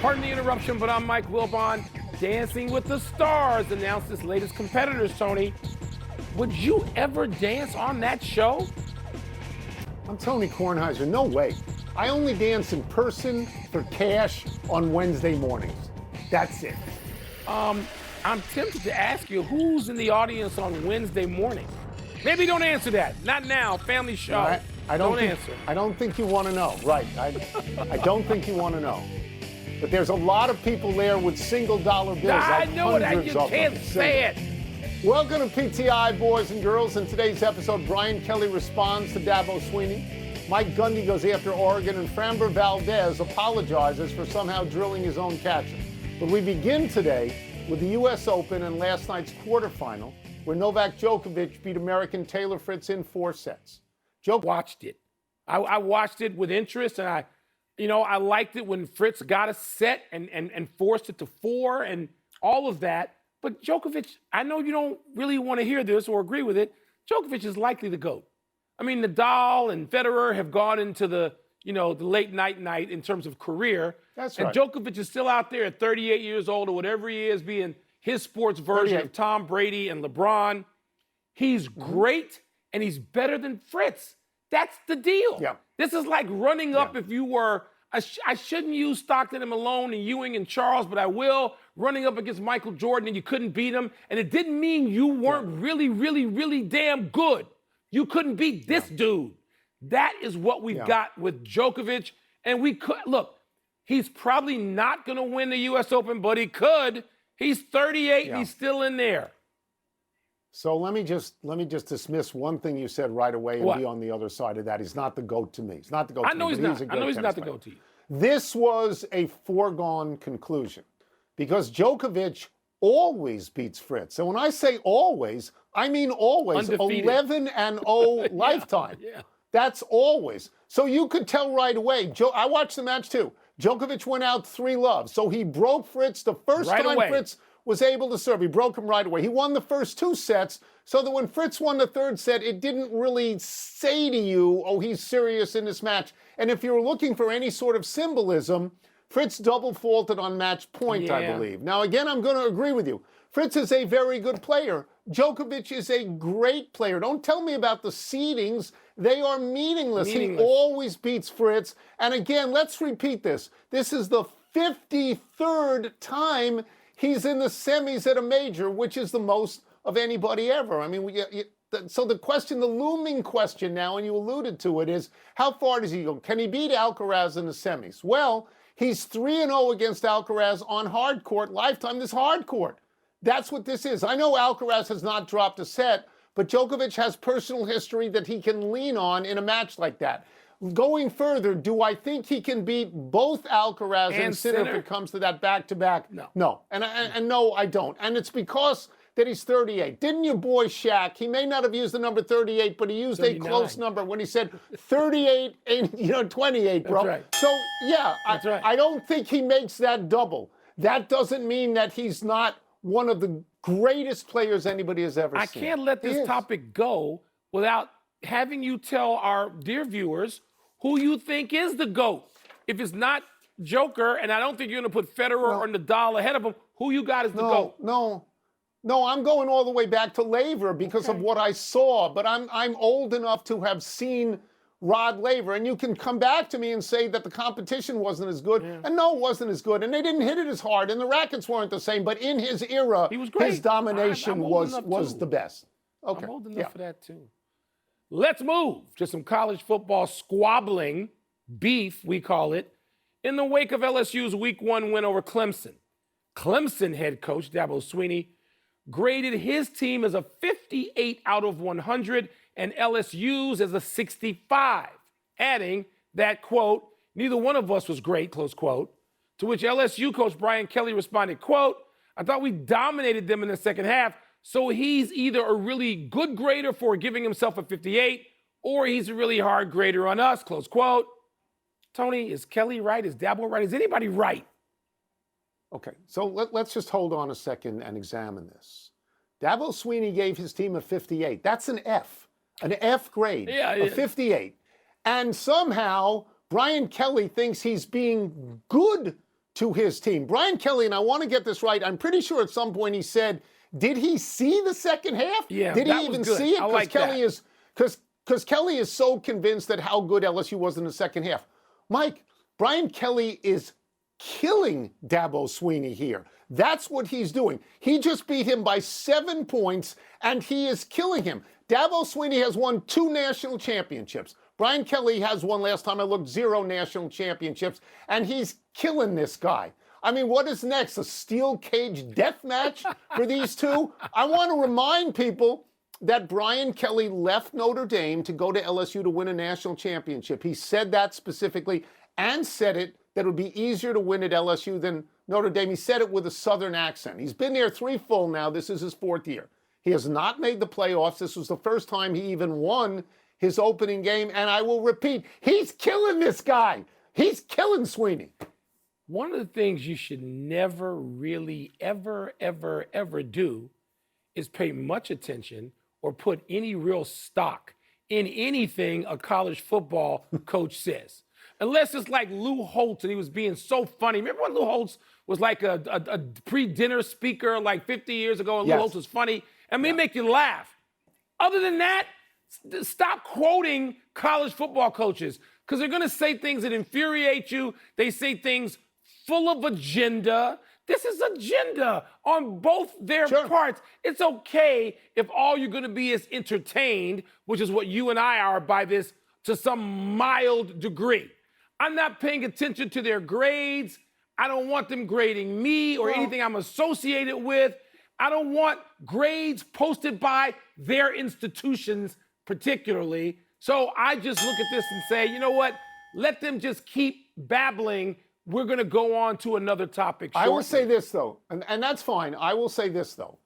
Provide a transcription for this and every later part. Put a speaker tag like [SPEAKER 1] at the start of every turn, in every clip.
[SPEAKER 1] Pardon the interruption, but I'm Mike Wilbon. Dancing with the Stars announced its latest competitors, Tony. Would you ever dance on that show?
[SPEAKER 2] I'm Tony Kornheiser. No way. I only dance in person for cash on Wednesday mornings. That's it.
[SPEAKER 1] I'm tempted to ask you, who's in the audience on Wednesday morning? Maybe don't answer that. Not now. Family show.
[SPEAKER 2] No, I don't
[SPEAKER 1] answer.
[SPEAKER 2] I don't think you want to know. Right. I don't think you want to know. But there's a lot of people there with single-dollar bills.
[SPEAKER 1] I know it. You can't say it.
[SPEAKER 2] Welcome to PTI, boys and girls. In today's episode, Brian Kelly responds to Dabo Swinney. Mike Gundy goes after Oregon, and Framber Valdez apologizes for somehow drilling his own catcher. But we begin today with the U.S. Open and last night's quarterfinal, where Novak Djokovic beat American Taylor Fritz in 4 sets.
[SPEAKER 1] Joe watched it. I watched it with interest, and I liked it when Fritz got a set and forced it to 4 and all of that. But Djokovic, I know you don't really want to hear this or agree with it. Djokovic is likely the GOAT. I mean, Nadal and Federer have gone into the late night in terms of career.
[SPEAKER 2] That's right.
[SPEAKER 1] And Djokovic is still out there at 38 years old or whatever he is, being his sports version
[SPEAKER 2] 38.
[SPEAKER 1] of Tom Brady and LeBron. He's great, and he's better than Fritz. That's the deal.
[SPEAKER 2] Yeah.
[SPEAKER 1] This is like running up if you were, I shouldn't use Stockton and Malone and Ewing and Charles, but I will, running up against Michael Jordan and you couldn't beat him. And it didn't mean you weren't really damn good. You couldn't beat this dude. That is what we've got with Djokovic. And we could, look, he's probably not going to win the U.S. Open, but he could. He's 38 and he's still in there.
[SPEAKER 2] So let me just dismiss one thing you said right away and be on the other side of that. He's not the GOAT to me. He's not the GOAT to me.
[SPEAKER 1] I know he's not. I know he's not the GOAT to you.
[SPEAKER 2] This was a foregone conclusion because Djokovic always beats Fritz. And when I say always, I mean always.
[SPEAKER 1] Undefeated.
[SPEAKER 2] 11-0 lifetime.
[SPEAKER 1] Yeah.
[SPEAKER 2] That's always. So you could tell right away. I watched the match too. Djokovic went out 3-love. So he broke Fritz the first time Fritz was able to serve. He broke him right away. He won the first 2 sets, so that when Fritz won the 3rd set, it didn't really say to you, oh, he's serious in this match. And if you were looking for any sort of symbolism, Fritz double faulted on match point, I believe. Now, again, I'm going to agree with you. Fritz is a very good player. Djokovic is a great player. Don't tell me about the seedings. They are meaningless. He always beats Fritz. And again, let's repeat this. This is the 53rd time he's in the semis at a major, which is the most of anybody ever. I mean, so the looming question now, and you alluded to it, is how far does he go? Can he beat Alcaraz in the semis? Well, he's 3-0 against Alcaraz on hard court lifetime. This hard court. That's what this is. I know Alcaraz has not dropped a set, but Djokovic has personal history that he can lean on in a match like that. Going further, do I think he can beat both Alcaraz and Sinner if it comes to that back-to-back? No. And no, I don't. And it's because that he's 38. Didn't your boy Shaq, he may not have used the number 38, but he used 39. A close number when he said 38 and 28, bro.
[SPEAKER 1] That's right.
[SPEAKER 2] So, yeah,
[SPEAKER 1] right.
[SPEAKER 2] I don't think he makes that double. That doesn't mean that he's not one of the greatest players anybody has ever seen.
[SPEAKER 1] I can't let this topic go without having you tell our dear viewers who you think is the GOAT. If it's not Joker, and I don't think you're going to put Federer or Nadal ahead of him, who you got as the GOAT?
[SPEAKER 2] No, I'm going all the way back to Laver because of what I saw. But I'm old enough to have seen Rod Laver. And you can come back to me and say that the competition wasn't as good. And no, it wasn't as good. And they didn't hit it as hard. And the rackets weren't the same. But in his era,
[SPEAKER 1] he was great.
[SPEAKER 2] His domination was the best. Okay.
[SPEAKER 1] I'm old enough for that, too. Let's move to some college football squabbling, beef, we call it, in the wake of LSU's Week 1 win over Clemson. Clemson head coach Dabo Swinney graded his team as a 58 out of 100 and LSU's as a 65, adding that, quote, neither one of us was great, close quote, to which LSU coach Brian Kelly responded, quote, I thought we dominated them in the second half, so he's either a really good grader for giving himself a 58 or he's a really hard grader on us, close quote. Tony, is Kelly right? Is Dabo right? Is anybody right?
[SPEAKER 2] Okay, so let's just hold on a second and examine this. Dabo Swinney gave his team a 58. That's an F grade, a 58. And somehow Brian Kelly thinks he's being good to his team. Brian Kelly, and I want to get this right, I'm pretty sure at some point he said, did he see the second half?
[SPEAKER 1] Yeah,
[SPEAKER 2] did he even see it?
[SPEAKER 1] I like Kelly
[SPEAKER 2] that. Because Kelly is so convinced that how good LSU was in the second half. Mike, Brian Kelly is killing Dabo Swinney here. That's what he's doing. He just beat him by 7 points, and he is killing him. Dabo Swinney has won 2 national championships. Brian Kelly has won, last time I looked, 0 national championships, and he's killing this guy. I mean, what is next? A steel cage death match for these two? I want to remind people that Brian Kelly left Notre Dame to go to LSU to win a national championship. He said that specifically and said it, that it would be easier to win at LSU than Notre Dame. He said it with a Southern accent. He's been there 3 full now. This is his 4th year. He has not made the playoffs. This was the first time he even won his opening game. And I will repeat, he's killing this guy. He's killing Swinney.
[SPEAKER 1] One of the things you should never really ever do is pay much attention or put any real stock in anything a college football coach says. Unless it's like Lou Holtz and he was being so funny. Remember when Lou Holtz was like a pre-dinner speaker like 50 years ago and Lou Holtz was funny? I mean, make you laugh. Other than that, stop quoting college football coaches because they're going to say things that infuriate you. They say things full of agenda. This is agenda on both their parts. It's okay if all you're going to be is entertained, which is what you and I are by this to some mild degree. I'm not paying attention to their grades. I don't want them grading me or anything I'm associated with. I don't want grades posted by their institutions particularly. So I just look at this and say, you know what? Let them just keep babbling. We're going to go on to another topic shortly.
[SPEAKER 2] I will say this, though, and that's fine. I will say this, though.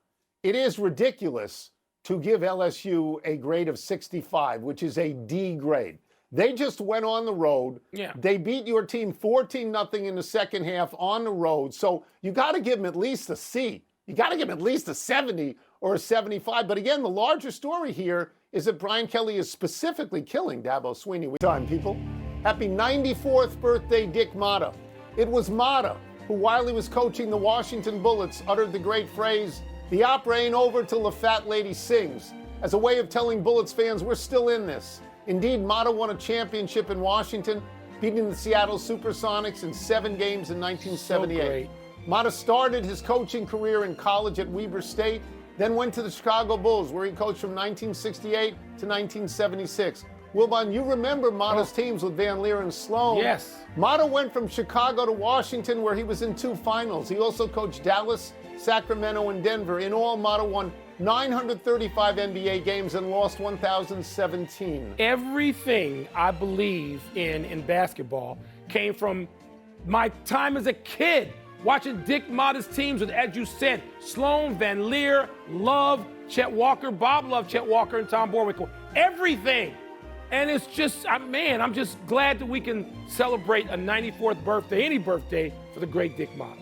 [SPEAKER 2] It is ridiculous to give LSU a grade of 65, which is a D grade. They just went on the road.
[SPEAKER 1] Yeah.
[SPEAKER 2] They beat your team 14-0 in the second half on the road. So you got to give them at least a C. You got to give them at least a 70 or a 75. But again, the larger story here is that Brian Kelly is specifically killing Dabo Swinney. Time, people. Happy 94th birthday, Dick Motta. It was Motta who, while he was coaching the Washington Bullets, uttered the great phrase, "The opera ain't over till the fat lady sings," as a way of telling Bullets fans we're still in this. Indeed, Motta won a championship in Washington, beating the Seattle Supersonics in 7 games in 1978. Motta started his coaching career in college at Weber State, then went to the Chicago Bulls, where he coached from 1968 to 1976. Wilbon, you remember Motta's teams with Van Leer and Sloan.
[SPEAKER 1] Yes.
[SPEAKER 2] Motta went from Chicago to Washington, where he was in 2 finals. He also coached Dallas, Sacramento, and Denver. In all, Motta won 935 NBA games and lost 1,017.
[SPEAKER 1] Everything I believe in basketball came from my time as a kid, watching Dick Motta's teams with, as you said, Sloan, Van Leer, Love, Chet Walker, Bob Love, Chet Walker, and Tom Borwick. Everything. And it's just, man, I'm just glad that we can celebrate a 94th birthday, any birthday, for the great Dick Motta.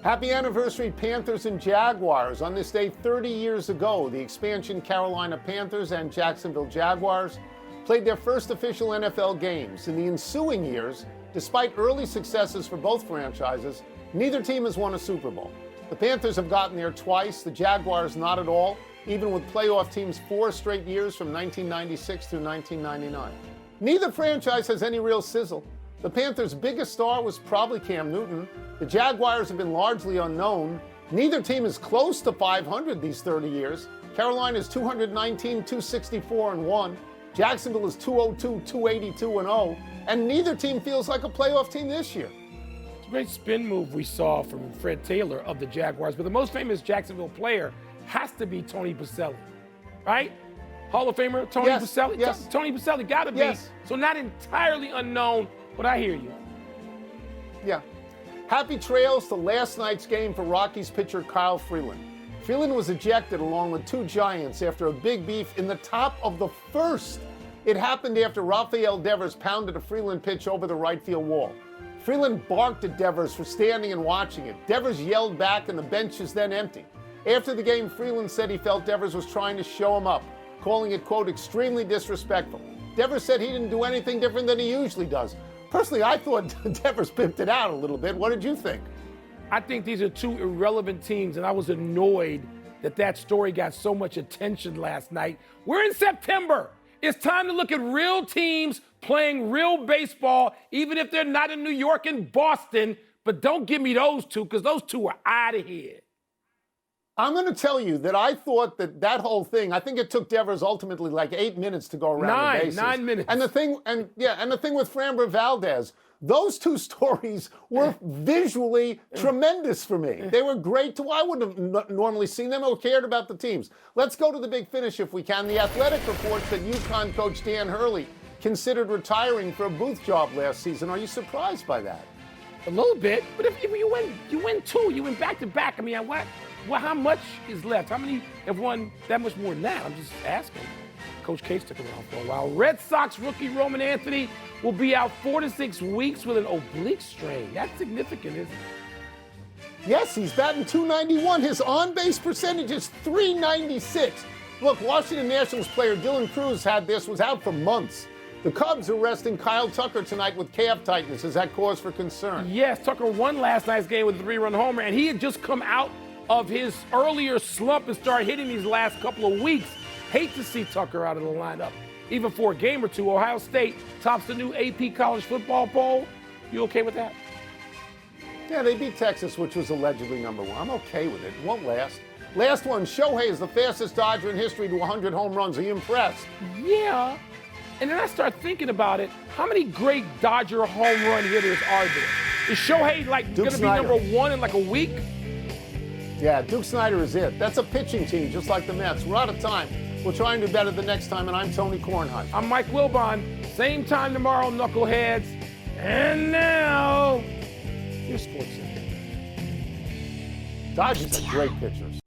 [SPEAKER 2] Happy anniversary, Panthers and Jaguars. On this day 30 years ago, the expansion Carolina Panthers and Jacksonville Jaguars played their first official NFL games. In the ensuing years, despite early successes for both franchises, neither team has won a Super Bowl. The Panthers have gotten there twice, the Jaguars not at all, even with playoff teams 4 straight years from 1996 through 1999. Neither franchise has any real sizzle. The Panthers' biggest star was probably Cam Newton. The Jaguars have been largely unknown. Neither team is close to 500 these 30 years. Carolina is 219, 264-1. Jacksonville is 202, 282-0. And neither team feels like a playoff team this year.
[SPEAKER 1] It's a great spin move we saw from Fred Taylor of the Jaguars, but the most famous Jacksonville player has to be Tony Baselli, right? Hall of Famer Tony Baselli?
[SPEAKER 2] Yes.
[SPEAKER 1] Tony Baselli, gotta be.
[SPEAKER 2] Yes.
[SPEAKER 1] So not entirely unknown, but I hear you.
[SPEAKER 2] Yeah. Happy trails to last night's game for Rockies pitcher Kyle Freeland. Freeland was ejected along with 2 Giants after a big beef in the top of the first. It happened after Rafael Devers pounded a Freeland pitch over the right field wall. Freeland barked at Devers for standing and watching it. Devers yelled back and the bench is then empty. After the game, Freeland said he felt Devers was trying to show him up, calling it, quote, extremely disrespectful. Devers said he didn't do anything different than he usually does. Personally, I thought Devers pimped it out a little bit. What did you think?
[SPEAKER 1] I think these are two irrelevant teams, and I was annoyed that story got so much attention last night. We're in September. It's time to look at real teams playing real baseball, even if they're not in New York and Boston. But don't give me those two, because those two are out of here.
[SPEAKER 2] I'm going to tell you that I thought that whole thing, I think it took Devers ultimately like 8 minutes to go around the bases.
[SPEAKER 1] 9 minutes.
[SPEAKER 2] And the thing with Framber Valdez, those two stories were visually tremendous for me. They were great too. I wouldn't have normally seen them or cared about the teams. Let's go to the big finish if we can. The Athletic reports that UConn coach Dan Hurley considered retiring for a booth job last season. Are you surprised by that?
[SPEAKER 1] A little bit, but if you win two, you win back to back. I mean, how much is left? How many have won that much more than that? I'm just asking. Coach K stuck around for a while. Red Sox rookie Roman Anthony will be out 4 to 6 weeks with an oblique strain. That's significant, isn't it?
[SPEAKER 2] Yes, he's batting .291. His on-base percentage is .396. Look, Washington Nationals player Dylan Cruz was out for months. The Cubs are resting Kyle Tucker tonight with calf tightness. Is that cause for concern?
[SPEAKER 1] Yes, Tucker won last night's game with a 3-run homer, and he had just come out of his earlier slump and started hitting these last couple of weeks. Hate to see Tucker out of the lineup. Even for a game or two, Ohio State tops the new AP college football poll. You okay with that?
[SPEAKER 2] Yeah, they beat Texas, which was allegedly number one. I'm okay with it. It won't last. Last one, Shohei is the fastest Dodger in history to 100 home runs. Are you impressed?
[SPEAKER 1] Yeah. And then I start thinking about it. How many great Dodger home run hitters are there? Is Shohei going to be number one in like a week?
[SPEAKER 2] Yeah, Duke Snider is it. That's a pitching team, just like the Mets. We're out of time. We'll try and do better the next time, and I'm Tony Kornheiser.
[SPEAKER 1] I'm Mike Wilbon. Same time tomorrow, knuckleheads. And now, your sports center.
[SPEAKER 2] Dodgers are great pitchers.